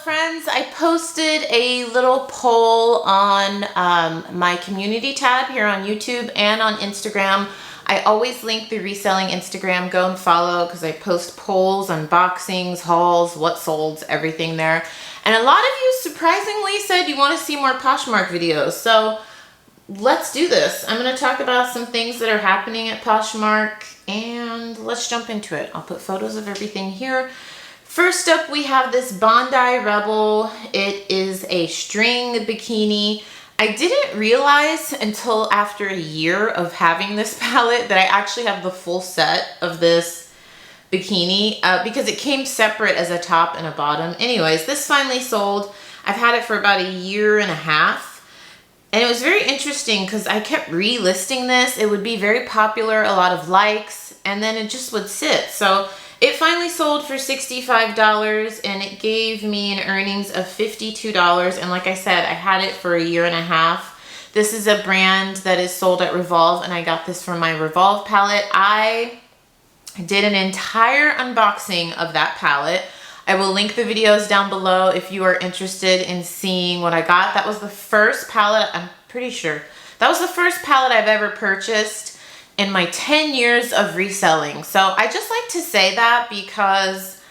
friends, I posted a little poll on my community tab here on YouTube and on Instagram. I always link the Reselling Instagram. Go and follow because I post polls, unboxings, hauls, what sold, everything there. And a lot of you surprisingly said you want to see more Poshmark videos. So let's do this. I'm going to talk about some things that are happening at Poshmark and let's jump into it. I'll put photos of everything here. First up, we have this Bandai Rebel. It is a string bikini. I didn't realize until after a year of having this palette that I actually have the full set of this bikini because it came separate as a top and a bottom. Anyways, this finally sold. I've had it for about a year and a half. And it was very interesting because I kept relisting this. It would be very popular, a lot of likes, and then it just would sit. So it finally sold for $65 and it gave me an earnings of $52. And like I said, I had it for a year and a half. This is a brand that is sold at Revolve and I got this from my Revolve palette. I did an entire unboxing of that palette. I will link the videos down below if you are interested in seeing what I got. That was the first palette, I'm pretty sure. That was the first palette I've ever purchased in my 10 years of reselling. So I just like to say that because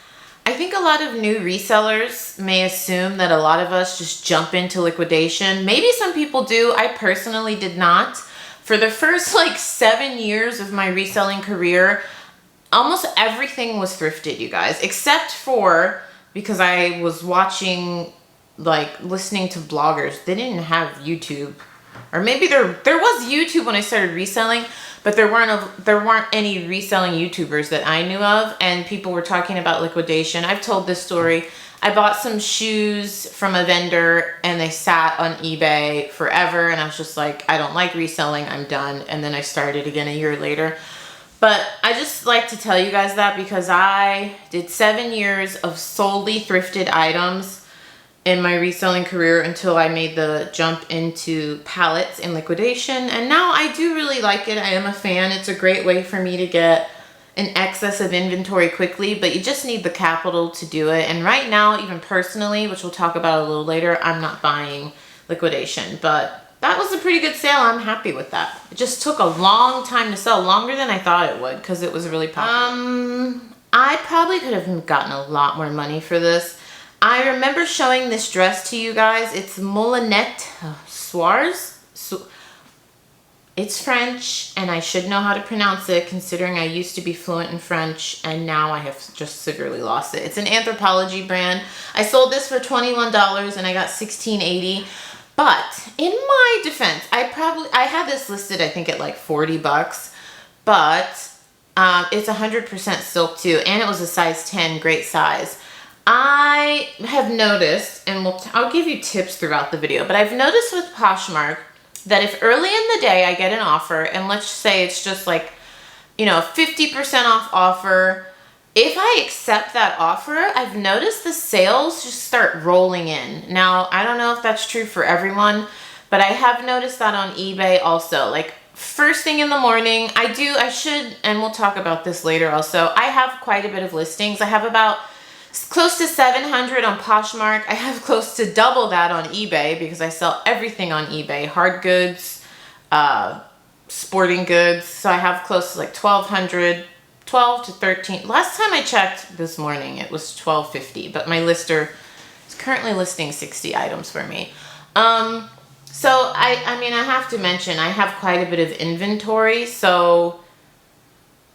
I think a lot of new resellers may assume that a lot of us just jump into liquidation. Maybe some people do. I personally did not. For the first like 7 years of my reselling career, almost everything was thrifted, you guys, except for because I was watching, like listening to bloggers. They didn't have YouTube. Or maybe there was YouTube when I started reselling, but there weren't any reselling YouTubers that I knew of, and people were talking about liquidation. I've told this story. I bought some shoes from a vendor and they sat on eBay forever, and I was just like, I don't like reselling, I'm done. And then I started again a year later. But I just like to tell you guys that because I did 7 years of solely thrifted items in my reselling career until I made the jump into pallets and liquidation. And now I do really like it. I am a fan. It's a great way for me to get an excess of inventory quickly, but you just need the capital to do it. And right now, even personally, which we'll talk about a little later, I'm not buying liquidation, but that was a pretty good sale. I'm happy with that. It just took a long time to sell, longer than I thought it would because it was really popular. I probably could have gotten a lot more money for this. I remember showing this dress to you guys. It's Moulinette Soirs. It's French, and I should know how to pronounce it considering I used to be fluent in French, and now I have just severely lost it. It's an Anthropologie brand. I sold this for $21, and I got $16.80. But in my defense, I had this listed, I think, at like 40 bucks, but it's 100% silk too, and it was a size 10, great size. I have noticed, and I'll give you tips throughout the video, but I've noticed with Poshmark that if early in the day I get an offer, and let's say it's just like, you know, 50% off offer, if I accept that offer, I've noticed the sales just start rolling in. Now, I don't know if that's true for everyone, but I have noticed that on eBay also. Like first thing in the morning, I should, and we'll talk about this later also, I have quite a bit of listings. I have about close to 700 on Poshmark. I have close to double that on eBay because I sell everything on eBay. Hard goods, sporting goods. So I have close to like 1,200, 12 to 13. Last time I checked this morning, it was 1,250, but my lister is currently listing 60 items for me. So I mean, I have to mention, I have quite a bit of inventory, so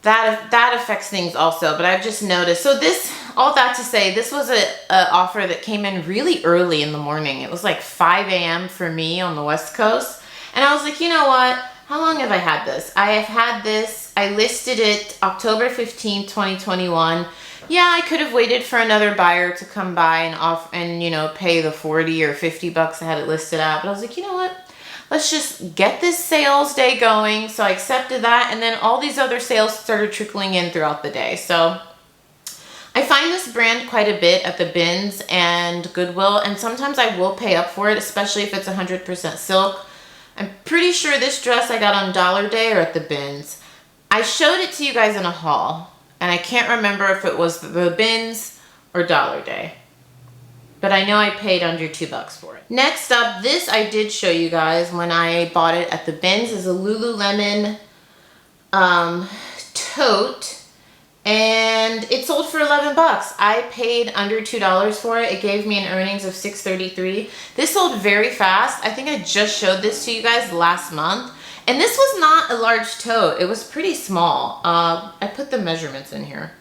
that affects things also, but I've just noticed. So this, all that to say, this was a offer that came in really early in the morning. It was like 5 a.m. for me on the West Coast. And I was like, you know what? How long have I had this? I have had this, I listed it October 15th, 2021. Yeah, I could have waited for another buyer to come by and you know, pay the 40 or 50 bucks I had it listed at. But I was like, you know what? Let's just get this sales day going. So I accepted that, and then all these other sales started trickling in throughout the day. So I find this brand quite a bit at the bins and Goodwill, and sometimes I will pay up for it, especially if it's 100% silk. I'm pretty sure this dress I got on Dollar Day or at the bins. I showed it to you guys in a haul, and I can't remember if it was the bins or Dollar Day. but I know I paid under $2 for it. Next up, this I did show you guys when I bought it at the bins, is a Lululemon tote, and it sold for 11 bucks. I paid under $2 for it. It gave me an earnings of $6.33. This sold very fast. I think I just showed this to you guys last month, and this was not a large tote. It was pretty small. I put the measurements in here.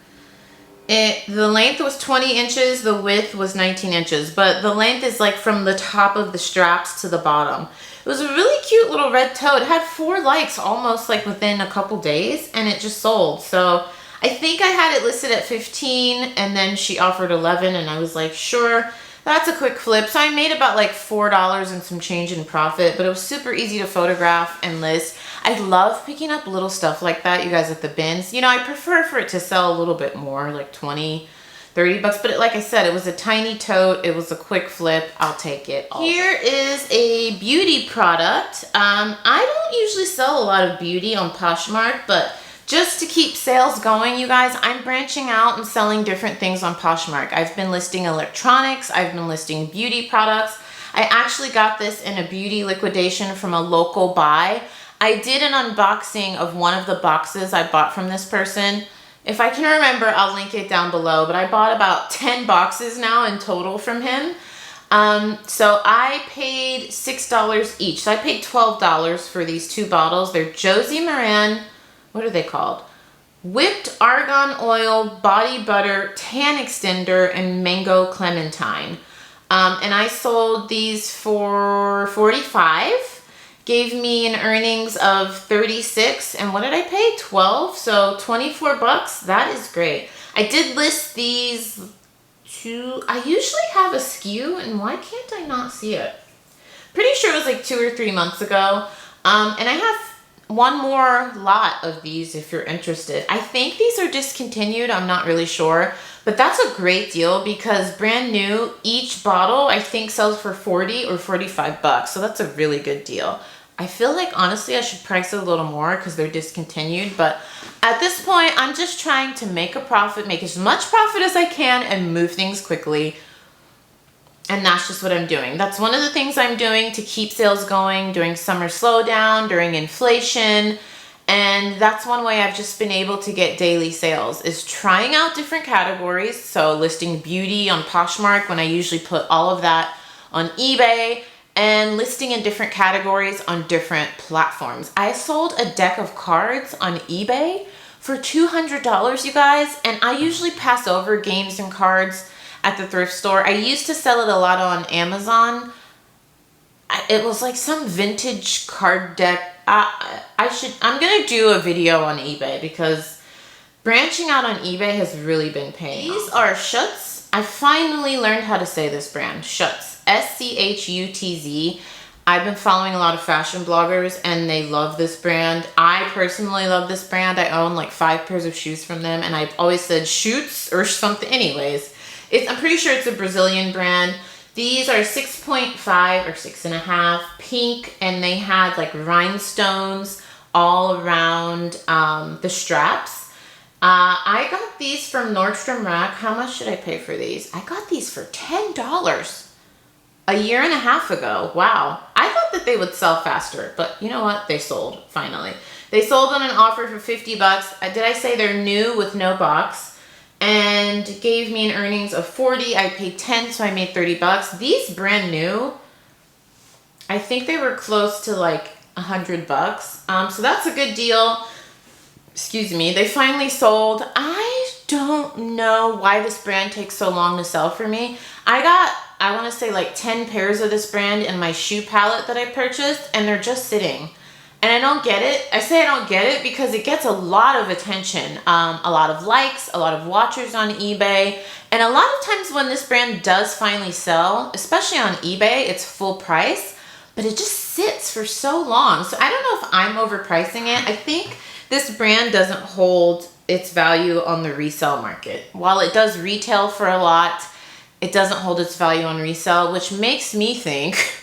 The length was 20 inches, the width was 19 inches, but the length is like from the top of the straps to the bottom. It was a really cute little red tote. It had 4 likes almost like within a couple days, and it just sold. So I think I had it listed at 15, and then she offered 11, and I was like, sure, that's a quick flip. So I made about like $4 and some change in profit, but it was super easy to photograph and list. I love picking up little stuff like that, you guys, at the bins. You know, I prefer for it to sell a little bit more, like 20, 30 bucks. But like I said, it was a tiny tote. It was a quick flip. I'll take it. Here is a beauty product. I don't usually sell a lot of beauty on Poshmark, but just to keep sales going, you guys, I'm branching out and selling different things on Poshmark. I've been listing electronics. I've been listing beauty products. I actually got this in a beauty liquidation from a local buy. I did an unboxing of one of the boxes I bought from this person. If I can remember, I'll link it down below, but I bought about 10 boxes now in total from him. So I paid $6 each. So I paid $12 for these 2 bottles. They're Josie Maran, what are they called? Whipped Argan Oil, Body Butter, Tan Extender, and Mango Clementine. And I sold these for $45. Gave me an earnings of 36, and what did I pay? 12, so 24 bucks. That is great. I did list these I usually have a SKU, and why can't I not see it? Pretty sure it was like 2 or 3 months ago. And I have one more lot of these if you're interested. I think these are discontinued, I'm not really sure, but that's a great deal because brand new, each bottle I think sells for 40 or 45 bucks. So that's a really good deal. I feel like honestly I should price it a little more because they're discontinued, but at this point I'm just trying to make a profit, make as much profit as I can and move things quickly. And that's just what I'm doing. That's one of the things I'm doing to keep sales going during summer slowdown, during inflation. And that's one way I've just been able to get daily sales is trying out different categories. So listing beauty on Poshmark when I usually put all of that on eBay, and listing in different categories on different platforms. I sold a deck of cards on eBay for $200, you guys, and I usually pass over games and cards at the thrift store. I used to sell it a lot on Amazon. It was like some vintage card deck. I'm gonna do a video on eBay because branching out on eBay has really been paying. These are Schutz. I finally learned how to say this brand, Schutz. S-C-H-U-T-Z. I've been following a lot of fashion bloggers and they love this brand. I personally love this brand. I own like 5 pairs of shoes from them, and I've always said Schutz or something. Anyways, I'm pretty sure it's a Brazilian brand. These are 6.5 or 6.5 pink, and they had like rhinestones all around the straps. I got these from Nordstrom Rack. How much did I pay for these? I got these for $10 a year and a half ago. Wow. I thought that they would sell faster, but you know what? They sold finally. They sold on an offer for 50 bucks. Did I say they're new with no box? And gave me an earnings of 40. I paid 10, so I made 30 bucks. These brand new, I think they were close to like 100 bucks. So that's a good deal. Excuse me. They finally sold. I don't know why this brand takes so long to sell for me. I want to say like 10 pairs of this brand in my shoe pallet that I purchased, and they're just sitting. And I don't get it. I say I don't get it because it gets a lot of attention, a lot of likes, a lot of watchers on eBay. And a lot of times when this brand does finally sell, especially on eBay, it's full price, but it just sits for so long. So I don't know if I'm overpricing it. I think this brand doesn't hold its value on the resale market. While it does retail for a lot, it doesn't hold its value on resale, which makes me think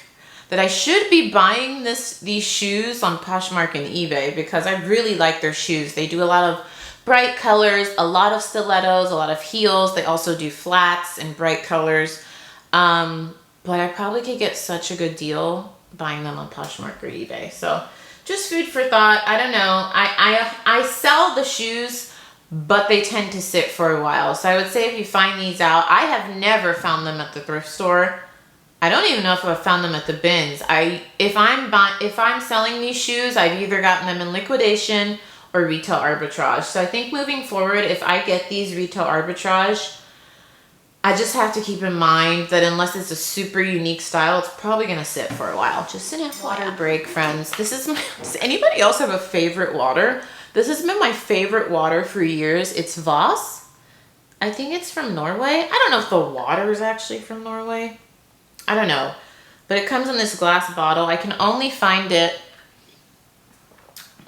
that I should be buying these shoes on Poshmark and eBay because I really like their shoes. They do a lot of bright colors, a lot of stilettos, a lot of heels. They also do flats and bright colors. But I probably could get such a good deal buying them on Poshmark or eBay. So just food for thought. I don't know. I sell the shoes, but they tend to sit for a while. So I would say if you find these out, I have never found them at the thrift store. I don't even know if I've found them at the bins. If I'm selling these shoes, I've either gotten them in liquidation or retail arbitrage. So I think moving forward, if I get these retail arbitrage, I just have to keep in mind that unless it's a super unique style, it's probably gonna sit for a while. Just an FYI. Water break, friends. Does anybody else have a favorite water? This has been my favorite water for years. It's Voss. I think it's from Norway. I don't know if the water is actually from Norway. I don't know. But it comes in this glass bottle. I can only find it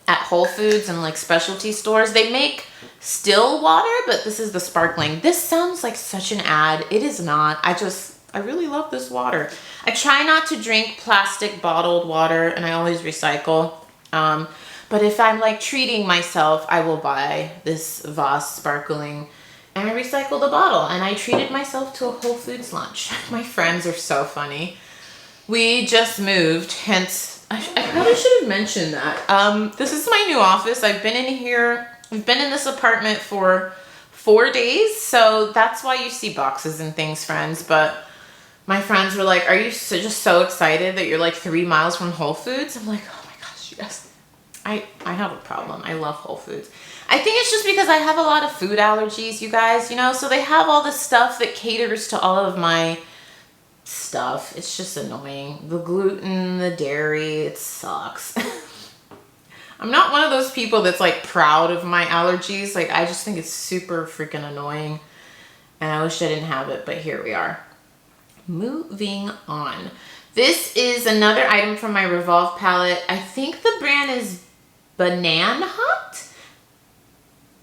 at Whole Foods and like specialty stores. They make still water, but this is the sparkling. This sounds like such an ad. It is not. I really love this water. I try not to drink plastic bottled water, and I always recycle. But if I'm like treating myself, I will buy this Voss sparkling, and I recycle the bottle, and I treated myself to a Whole Foods lunch. My friends are so funny. We just moved, hence, I probably should have mentioned that. This is my new office. I've been in here. I've been in this apartment for 4 days, so that's why you see boxes and things, friends. But my friends were like, are you just so excited that you're like 3 miles from Whole Foods? I'm like, oh my gosh, yes. I have a problem. I love Whole Foods. I think it's just because I have a lot of food allergies, you guys, you know, so they have all this stuff that caters to all of my stuff. It's just annoying. The gluten, the dairy, it sucks. I'm not one of those people that's like proud of my allergies. Like, I just think it's super freaking annoying, and I wish I didn't have it, but here we are. Moving on. This is another item from my Revolve palette. I think the brand is Banana Hot.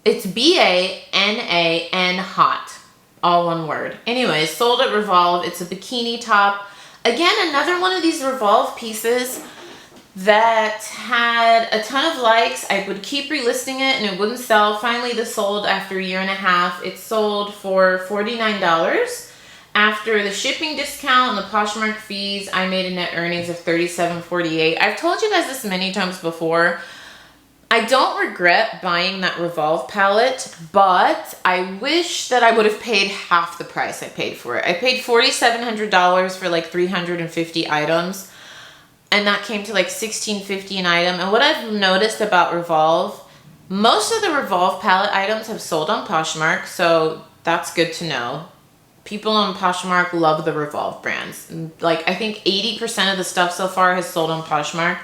It's B-A-N-A-N Hot. All one word. Anyways, sold at Revolve. It's a bikini top. Again, another one of these Revolve pieces that had a ton of likes. I would keep relisting it and it wouldn't sell. Finally, this sold after a year and a half. It sold for $49. After the shipping discount and the Poshmark fees, I made a net earnings of $37.48. I've told you guys this many times before. I don't regret buying that Revolve palette, but I wish that I would have paid half the price I paid for it. I paid $4,700 for like 350 items, and that came to like $1,650 an item. And what I've noticed about Revolve, most of the Revolve palette items have sold on Poshmark, so that's good to know. People on Poshmark love the Revolve brands. Like, I think 80% of the stuff so far has sold on Poshmark.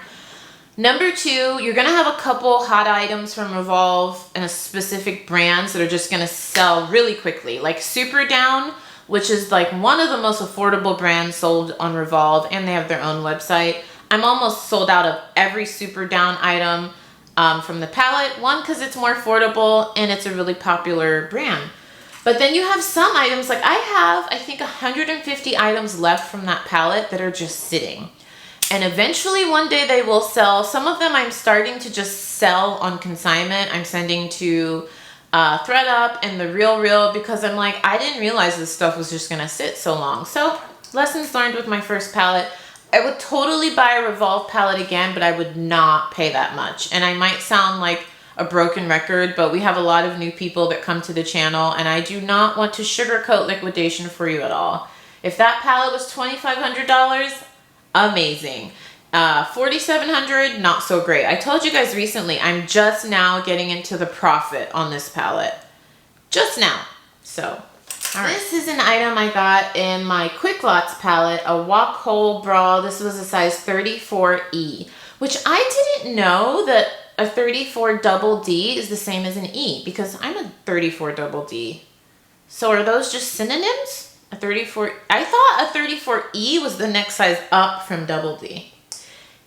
Number two, you're gonna have a couple hot items from Revolve and a specific brands that are just gonna sell really quickly. Like Super Down, which is like one of the most affordable brands sold on Revolve, and they have their own website. I'm almost sold out of every Super Down item from the palette. One, because it's more affordable and it's a really popular brand. But then you have some items, like I have, I think 150 items left from that palette that are just sitting. And eventually one day they will sell. Some of them I'm starting to just sell on consignment. I'm sending to ThredUp and The Real because I'm like, I didn't realize this stuff was just gonna sit so long. So lessons learned with my first palette. I would totally buy a Revolve palette again, but I would not pay that much. And I might sound like a broken record, but we have a lot of new people that come to the channel, and I do not want to sugarcoat liquidation for you at all. If that palette was $2,500, amazing. $4,700, not so great. I told you guys recently, I'm just now getting into the profit on this palette. Just now. So, all right. This is an item I got in my Quick Lots palette, a walk hole bra. This was a size 34E, which I didn't know that a 34 double D is the same as an E, because I'm a 34 double D. So are those just synonyms? A 34, I thought a 34E was the next size up from double D.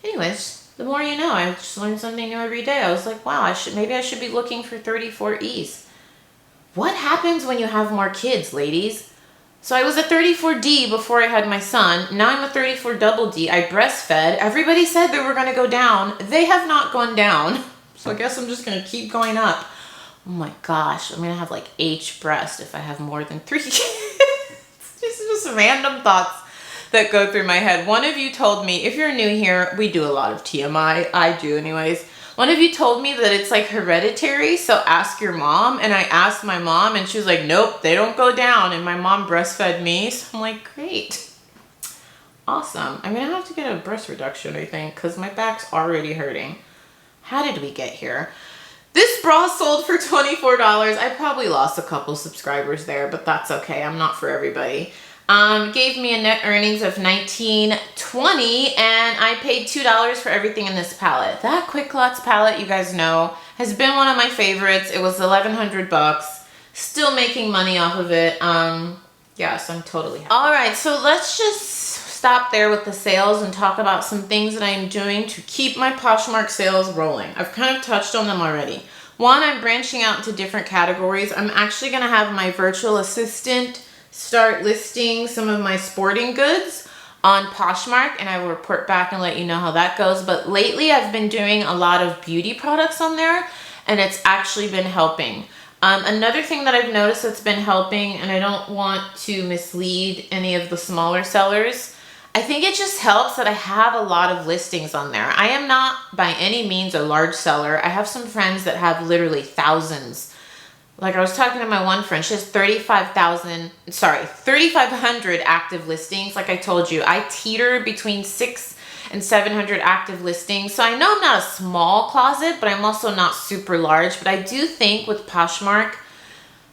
Anyways, the more you know. I just learn something new every day. I was like, wow, maybe I should be looking for 34Es. What happens when you have more kids, ladies? So I was a 34D before I had my son. Now I'm a 34 double D. I breastfed. Everybody said they were gonna go down. They have not gone down. So I guess I'm just gonna keep going up. Oh my gosh, I'm gonna have like H breast if I have more than 3 kids. Just random thoughts that go through my head. One of you told me, if you're new here, we do a lot of TMI. I do anyways. One of you told me that it's like hereditary, so ask your mom. And I asked my mom and she was like, nope, they don't go down. And my mom breastfed me. So I'm like, great. Awesome. I'm going to have to get a breast reduction, I think, because my back's already hurting. How did we get here? This bra sold for $24. I probably lost a couple subscribers there, but that's okay. I'm not for everybody. Gave me a net earnings of $19.20, and I paid $2 for everything in this palette. That Quick Lots palette, you guys know, has been one of my favorites. It was $1,100. Still making money off of it. Yes, I'm totally happy. All right, so let's just stop there with the sales and talk about some things that I am doing to keep my Poshmark sales rolling. I've kind of touched on them already. One, I'm branching out into different categories. I'm actually going to have my virtual assistant start listing some of my sporting goods on Poshmark, and I will report back and let you know how that goes. But lately I've been doing a lot of beauty products on there, and it's actually been helping. Another thing that I've noticed that's been helping, and I don't want to mislead any of the smaller sellers, I think it just helps that I have a lot of listings on there. I am not by any means a large seller. I have some friends that have literally thousands. Like I was talking to my one friend, she has 3,500 active listings. Like I told you, I teeter between 600 and 700 active listings. So I know I'm not a small closet, but I'm also not super large. But I do think with Poshmark,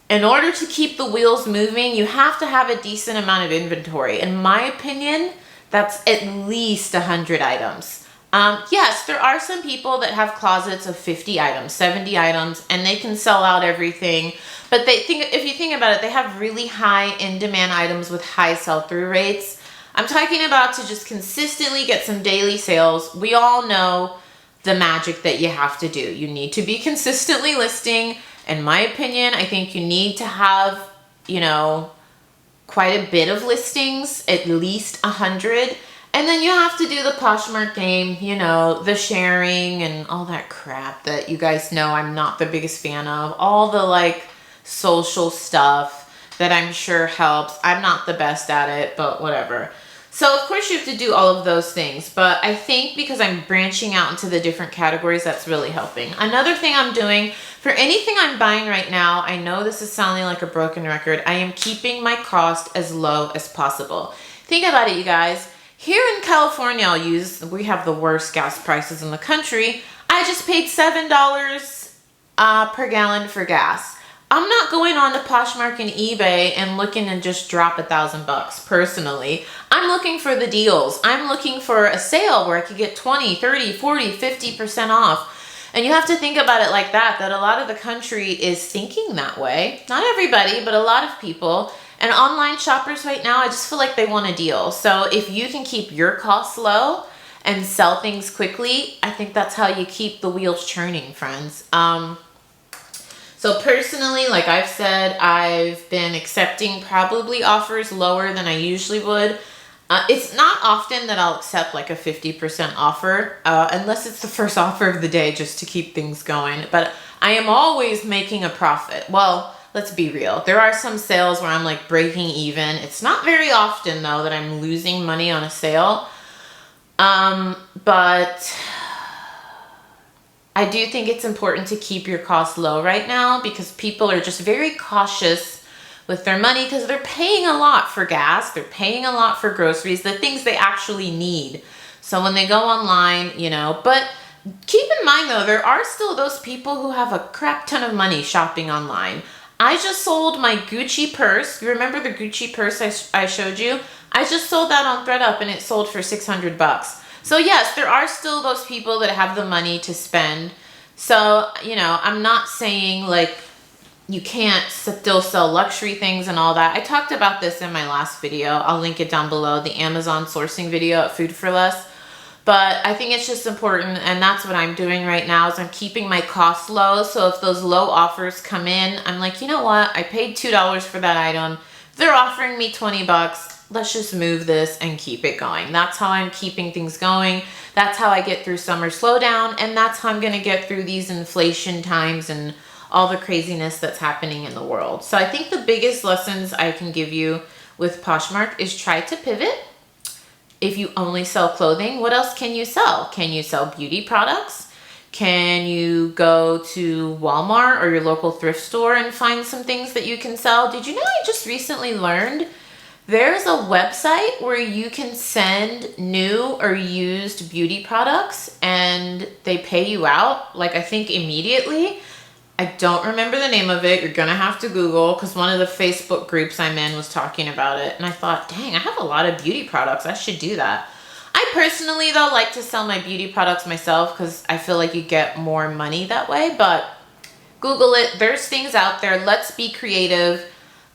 in order to keep the wheels moving, you have to have a decent amount of inventory. In my opinion, that's at least 100 items. Yes, there are some people that have closets of 50 items, 70 items, and they can sell out everything. But if you think about it, they have really high in-demand items with high sell-through rates. I'm talking about to just consistently get some daily sales. We all know the magic that you have to do. You need to be consistently listing. In my opinion, I think you need to have, you know, quite a bit of listings, at least 100. And then you have to do the Poshmark game, you know, the sharing and all that crap that you guys know I'm not the biggest fan of. All the like social stuff that I'm sure helps. I'm not the best at it, but whatever. So of course you have to do all of those things, but I think because I'm branching out into the different categories, that's really helping. Another thing I'm doing for anything I'm buying right now, I know this is sounding like a broken record, I am keeping my cost as low as possible. Think about it, you guys. Here in California, we have the worst gas prices in the country. I just paid $7 per gallon for gas. I'm not going on to Poshmark and eBay and looking to just drop $1,000 personally. I'm looking for the deals. I'm looking for a sale where I could get 20, 30, 40, 50% off. And you have to think about it like that a lot of the country is thinking that way. Not everybody, but a lot of people. And online shoppers right now, I just feel like they want a deal. So if you can keep your costs low and sell things quickly, I think that's how you keep the wheels churning, friends. So personally, like I've said, I've been accepting probably offers lower than I usually would. It's not often that I'll accept like a 50% offer, unless it's the first offer of the day just to keep things going. But I am always making a profit. Well, let's be real. There are some sales where I'm like breaking even. It's not very often though that I'm losing money on a sale. But I do think it's important to keep your costs low right now because people are just very cautious with their money because they're paying a lot for gas. They're paying a lot for groceries, the things they actually need. So when they go online, you know, but keep in mind though, there are still those people who have a crap ton of money shopping online. I just sold my Gucci purse. You remember the Gucci purse I showed you? I just sold that on ThredUp and it sold for $600. So yes, there are still those people that have the money to spend. So, you know, I'm not saying like you can't still sell luxury things and all that. I talked about this in my last video. I'll link it down below, the Amazon sourcing video at Food for Less. But I think it's just important, and that's what I'm doing right now is I'm keeping my costs low. So if those low offers come in, I'm like, you know what? I paid $2 for that item. They're offering me 20 bucks. Let's just move this and keep it going. That's how I'm keeping things going. That's how I get through summer slowdown, and that's how I'm gonna get through these inflation times and all the craziness that's happening in the world. So I think the biggest lessons I can give you with Poshmark is try to pivot. If you only sell clothing, what else can you sell? Can you sell beauty products? Can you go to Walmart or your local thrift store and find some things that you can sell? Did you know I just recently learned there's a website where you can send new or used beauty products and they pay you out, like I think immediately. I don't remember the name of it. You're gonna have to Google, because one of the Facebook groups I'm in was talking about it. And I thought, dang, I have a lot of beauty products. I should do that. I personally, though, like to sell my beauty products myself because I feel like you get more money that way. But Google it. There's things out there. Let's be creative.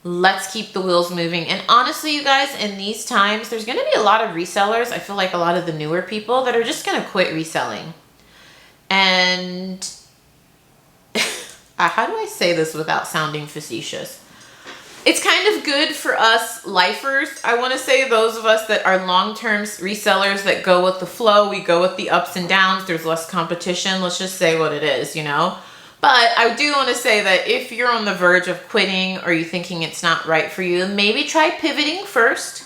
Let's keep the wheels moving. And honestly, you guys, in these times, there's going to be a lot of resellers. I feel like a lot of the newer people that are just going to quit reselling. And how do I say this without sounding facetious? It's kind of good for us lifers. I want to say those of us that are long-term resellers that go with the flow. We go with the ups and downs. There's less competition. Let's just say what it is, you know? But I do want to say that if you're on the verge of quitting or you're thinking it's not right for you, maybe try pivoting first,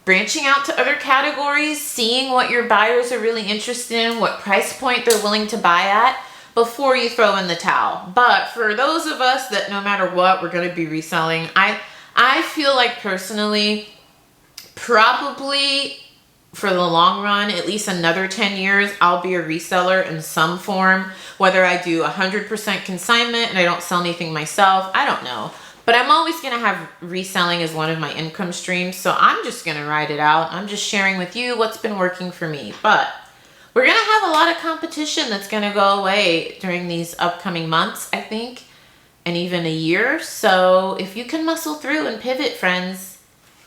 branching out to other categories, seeing what your buyers are really interested in, what price point they're willing to buy at, before you throw in the towel. But for those of us that no matter what, we're going to be reselling, I feel like personally, probably for the long run, at least another 10 years, I'll be a reseller in some form. Whether I do 100% consignment and I don't sell anything myself, I don't know. But I'm always going to have reselling as one of my income streams. So I'm just going to ride it out. I'm just sharing with you what's been working for me. But we're going to have a lot of competition that's going to go away during these upcoming months, I think, and even a year. So if you can muscle through and pivot, friends,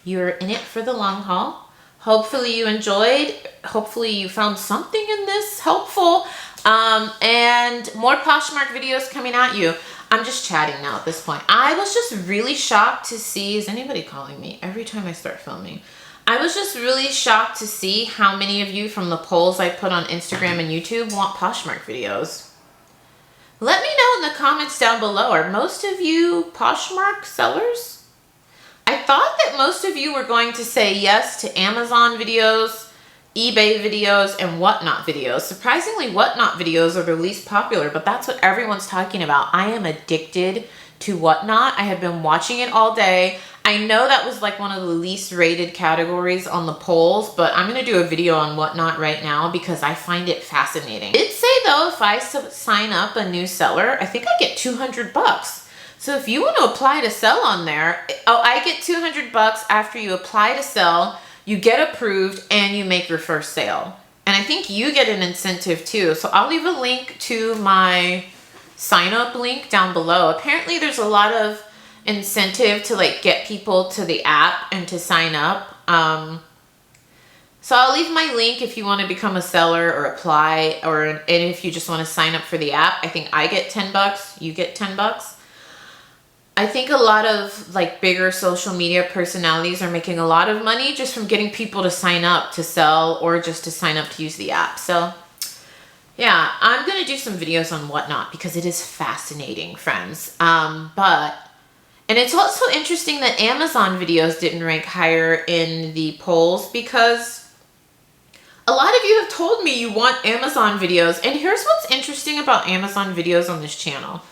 you're in it for the long haul. Hopefully you enjoyed. Hopefully you found something in this helpful. And more Poshmark videos coming at you. I'm just chatting now at this point. I was just really shocked to see, is anybody calling me every time I start filming? I was just really shocked to see how many of you from the polls I put on Instagram and YouTube want Poshmark videos. Let me know in the comments down below. Are most of you Poshmark sellers? I thought that most of you were going to say yes to Amazon videos, eBay videos, and Whatnot videos. Surprisingly, Whatnot videos are the least popular, but that's what everyone's talking about. I am addicted to Whatnot. I have been watching it all day. I know that was like one of the least rated categories on the polls, but I'm going to do a video on Whatnot right now because I find it fascinating. It did say though, if I sign up a new seller, I think I get 200 bucks. So if you want to apply to sell on there, oh, I get 200 bucks after you apply to sell, you get approved, and you make your first sale. And I think you get an incentive too. So I'll leave a link to my sign up link down below. Apparently there's a lot of incentive to like get people to the app and to sign up. So I'll leave my link if you want to become a seller or apply, and if you just want to sign up for the app. I think I get 10 bucks, you get 10 bucks. I think a lot of like bigger social media personalities are making a lot of money just from getting people to sign up to sell or just to sign up to use the app. So yeah, I'm going to do some videos on Whatnot because it is fascinating, friends. And it's also interesting that Amazon videos didn't rank higher in the polls because a lot of you have told me you want Amazon videos. And here's what's interesting about Amazon videos on this channel.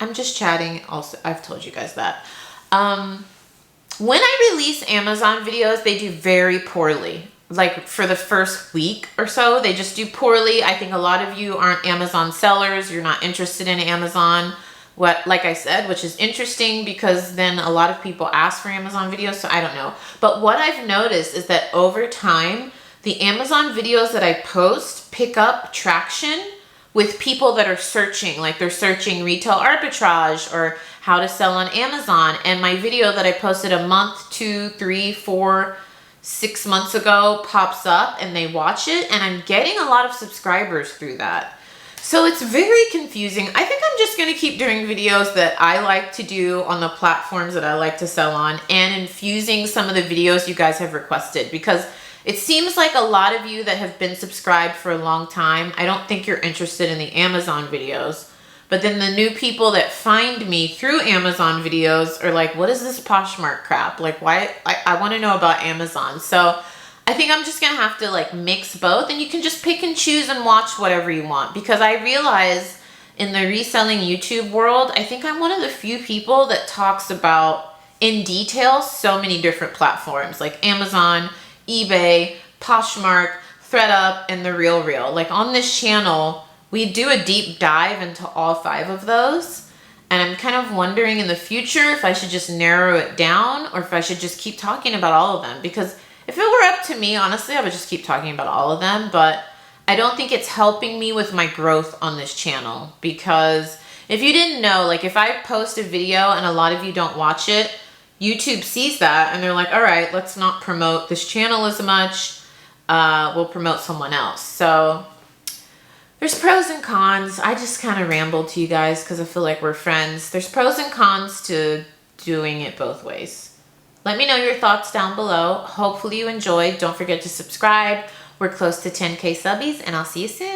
I'm just chatting. Also, I've told you guys that. When I release Amazon videos, they do very poorly. Like for the first week or so, they just do poorly. I think a lot of you aren't Amazon sellers. You're not interested in Amazon. Like I said, which is interesting because then a lot of people ask for Amazon videos, so I don't know. But what I've noticed is that over time, the Amazon videos that I post pick up traction with people that are searching, like they're searching retail arbitrage or how to sell on Amazon. And my video that I posted a month, 2, 3, 4, 6 months ago pops up and they watch it, and I'm getting a lot of subscribers through that. So it's very confusing. I think I'm just going to keep doing videos that I like to do on the platforms that I like to sell on and infusing some of the videos you guys have requested, because it seems like a lot of you that have been subscribed for a long time, I don't think you're interested in the Amazon videos. But then the new people that find me through Amazon videos are like, what is this Poshmark crap? Like, why? I want to know about Amazon. So I think I'm just going to have to like mix both, and you can just pick and choose and watch whatever you want, because I realize in the reselling YouTube world, I think I'm one of the few people that talks about in detail so many different platforms like Amazon, eBay, Poshmark, ThredUp, and The RealReal. Like on this channel, we do a deep dive into all 5 of those. And I'm kind of wondering in the future if I should just narrow it down or if I should just keep talking about all of them. Because if it were up to me, honestly, I would just keep talking about all of them. But I don't think it's helping me with my growth on this channel. Because if you didn't know, like if I post a video and a lot of you don't watch it, YouTube sees that and they're like, all right, let's not promote this channel as much. We'll promote someone else. So there's pros and cons. I just kind of rambled to you guys because I feel like we're friends. There's pros and cons to doing it both ways. Let me know your thoughts down below. Hopefully you enjoyed. Don't forget to subscribe. We're close to 10K subbies, and I'll see you soon.